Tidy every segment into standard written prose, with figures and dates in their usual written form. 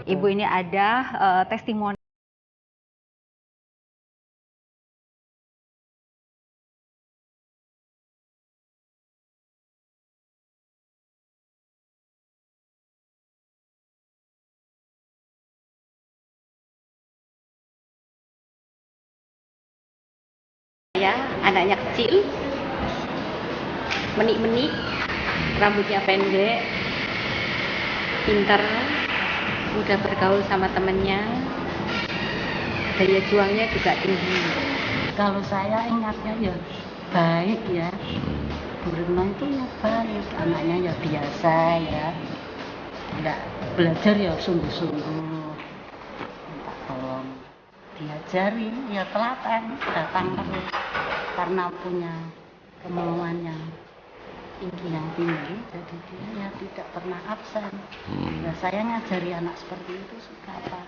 Ibu ini ada testimoni ya, anaknya kecil, menik-menik, rambutnya pendek, pinter, mudah bergaul sama temennya, daya juangnya juga tinggi. Kalau saya ingatnya ya baik ya, Bu Retno itu ya baik, anaknya ya biasa ya, enggak belajar ya sungguh-sungguh, minta tolong diajarin ya telaten, datang terus karena punya kemauan yang tinggi, jadi dia ya tidak pernah absen. Ya saya ngajari anak seperti itu suka apa.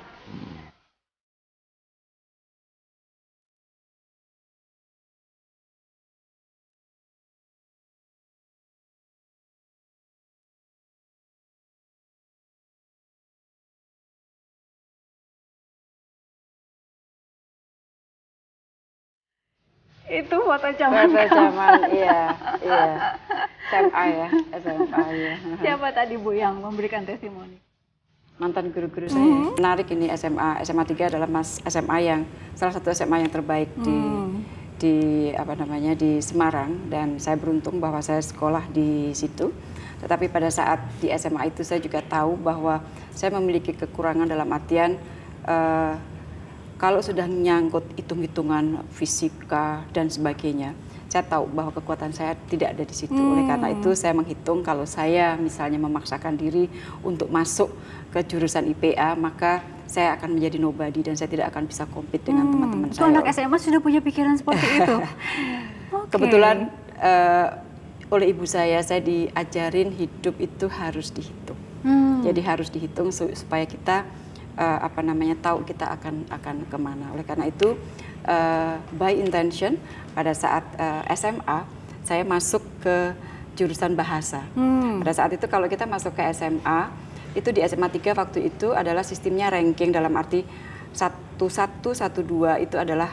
Itu foto zaman iya SMA ya, SMA ya. Siapa tadi Bu yang memberikan testimoni? Mantan guru-guru saya. Menarik ini SMA 3 adalah SMA yang salah satu SMA yang terbaik di apa namanya di Semarang, dan saya beruntung bahwa saya sekolah di situ. Tetapi pada saat di SMA itu saya juga tahu bahwa saya memiliki kekurangan dalam artian kalau sudah menyangkut hitung-hitungan fisika dan sebagainya, saya tahu bahwa kekuatan saya tidak ada di situ. Oleh karena itu saya menghitung kalau saya misalnya memaksakan diri untuk masuk ke jurusan IPA, maka saya akan menjadi nobody dan saya tidak akan bisa compete dengan teman-teman saya. Anak SMA sudah punya pikiran seperti itu? Okay. Kebetulan oleh ibu saya diajarin hidup itu harus dihitung. Jadi harus dihitung supaya kita tahu kita akan kemana. Oleh karena itu by intention pada saat SMA saya masuk ke jurusan bahasa. Pada saat itu kalau kita masuk ke SMA itu di SMA 3 waktu itu adalah sistemnya ranking, dalam arti 11, 12 itu adalah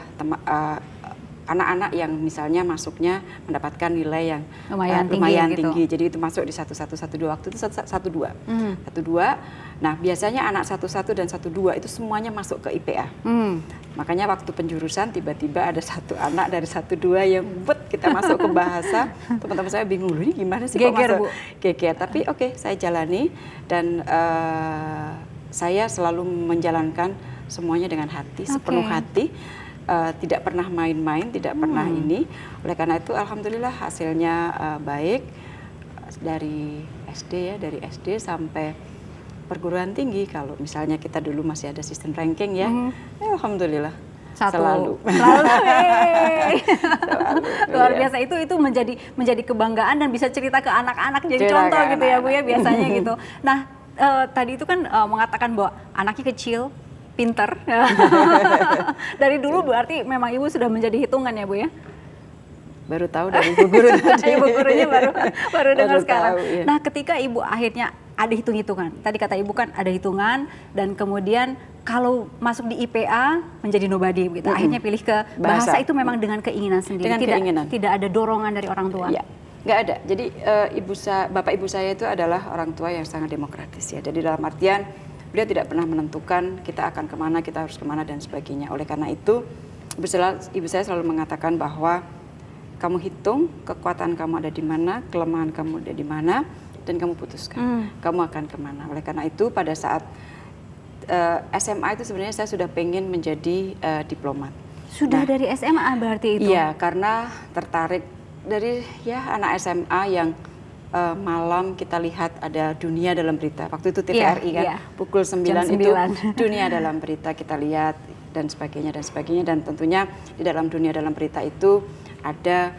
anak-anak yang misalnya masuknya mendapatkan nilai yang lumayan tinggi. Jadi itu masuk di 11, 12, waktu itu 12. Nah, biasanya anak 11 dan 12 itu semuanya masuk ke IPA. Makanya waktu penjurusan tiba-tiba ada satu anak dari 12 yang kita masuk ke bahasa. Teman-teman saya bingung, ini gimana sih kok masuk? Geger. Tapi oke, saya jalani dan saya selalu menjalankan semuanya dengan hati, sepenuh hati. Tidak pernah main-main, tidak pernah ini. Oleh karena itu alhamdulillah hasilnya baik dari dari SD sampai perguruan tinggi. Kalau misalnya kita dulu masih ada sistem ranking ya, alhamdulillah selalu. Luar biasa, itu menjadi kebanggaan dan bisa cerita ke anak-anak jadi contoh gitu ya Bu ya biasanya gitu. Nah, tadi itu kan mengatakan bahwa anaknya kecil, pinter. Dari dulu berarti memang Ibu sudah menjadi hitungan ya Bu ya? Baru tahu dari Ibu Guru tadi. Ibu Gurunya baru dengar sekarang. Tahu, iya. Nah, ketika Ibu akhirnya ada hitung-hitungan, tadi kata Ibu kan ada hitungan, dan kemudian kalau masuk di IPA menjadi nobody gitu. Akhirnya pilih ke bahasa itu memang dengan keinginan sendiri. Tidak ada dorongan dari orang tua. Ya, nggak ada. Jadi bapak ibu saya itu adalah orang tua yang sangat demokratis ya. Jadi dalam artian beliau tidak pernah menentukan kita akan kemana, kita harus kemana dan sebagainya. Oleh karena itu ibu saya selalu mengatakan bahwa kamu hitung kekuatan kamu ada di mana, kelemahan kamu ada di mana, dan kamu putuskan kamu akan kemana. Oleh karena itu pada saat SMA itu sebenarnya saya sudah pengen menjadi diplomat. Sudah dari SMA berarti itu? Iya, karena tertarik dari ya anak SMA yang malam kita lihat ada Dunia Dalam Berita. Waktu itu TVRI kan, pukul 9 itu Dunia Dalam Berita kita lihat dan sebagainya. Dan tentunya di dalam Dunia Dalam Berita itu ada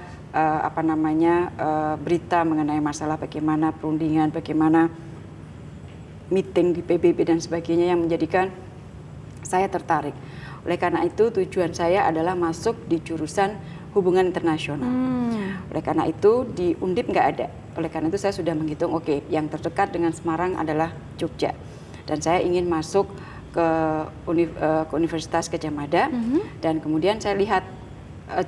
berita mengenai masalah bagaimana perundingan, bagaimana meeting di PBB dan sebagainya yang menjadikan saya tertarik. Oleh karena itu tujuan saya adalah masuk di jurusan hubungan internasional. Oleh karena itu di Undip nggak ada. Oleh karena itu saya sudah menghitung, oke, yang terdekat dengan Semarang adalah Jogja. dan saya ingin masuk ke Universitas Gadjah Mada, dan kemudian saya lihat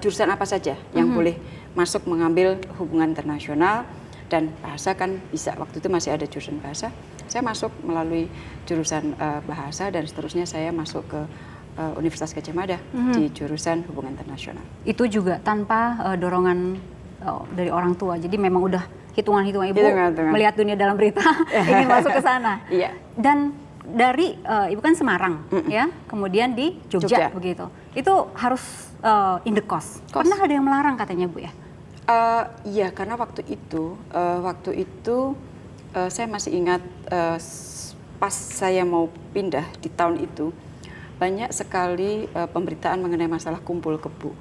jurusan apa saja yang boleh masuk mengambil hubungan internasional dan bahasa kan bisa, waktu itu masih ada jurusan bahasa. Saya masuk melalui jurusan bahasa dan seterusnya saya masuk ke Universitas Gadjah Mada di jurusan hubungan internasional. Itu juga tanpa dorongan dari orang tua, jadi memang udah hitungan-hitungan ibu melihat dunia dalam berita ingin masuk ke sana. Iya. Dan dari ibu kan Semarang ya, kemudian di Jogja begitu. Itu harus in the cost. Pernah ada yang melarang katanya Bu ya? Iya, karena waktu itu saya masih ingat pas saya mau pindah di tahun itu banyak sekali pemberitaan mengenai masalah kumpul kebo.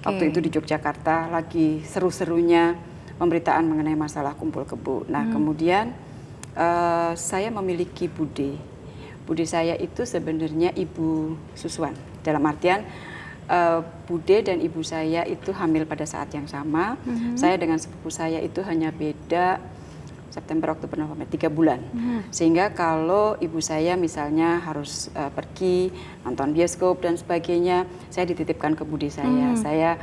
Waktu itu di Yogyakarta lagi seru-serunya pemberitaan mengenai masalah kumpul kebo. Nah kemudian saya memiliki bude. Bude saya itu sebenarnya Ibu Suswan. Dalam artian bude dan ibu saya itu hamil pada saat yang sama. Saya dengan sepupu saya itu hanya beda September, Oktober, November, 3 bulan. Sehingga kalau ibu saya misalnya harus pergi nonton bioskop dan sebagainya, saya dititipkan ke bude saya. Saya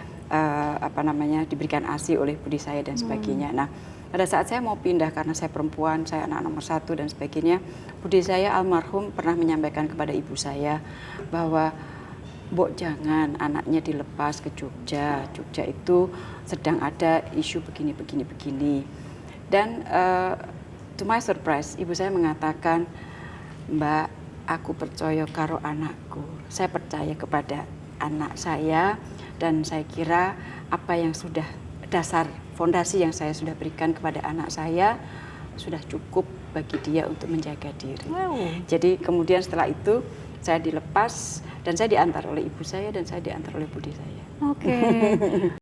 diberikan ASI oleh bude saya dan sebagainya. Nah, pada saat saya mau pindah karena saya perempuan, saya anak nomor 1 dan sebagainya, bude saya almarhum pernah menyampaikan kepada ibu saya bahwa Mbok jangan anaknya dilepas ke Jogja. Jogja itu sedang ada isu begini. Dan to my surprise, ibu saya mengatakan, Mbak, aku percaya karo anakku. Saya percaya kepada anak saya dan saya kira apa yang sudah dasar fondasi yang saya sudah berikan kepada anak saya sudah cukup bagi dia untuk menjaga diri. Jadi kemudian setelah itu saya dilepas dan saya diantar oleh ibu saya dan saya diantar oleh bude saya.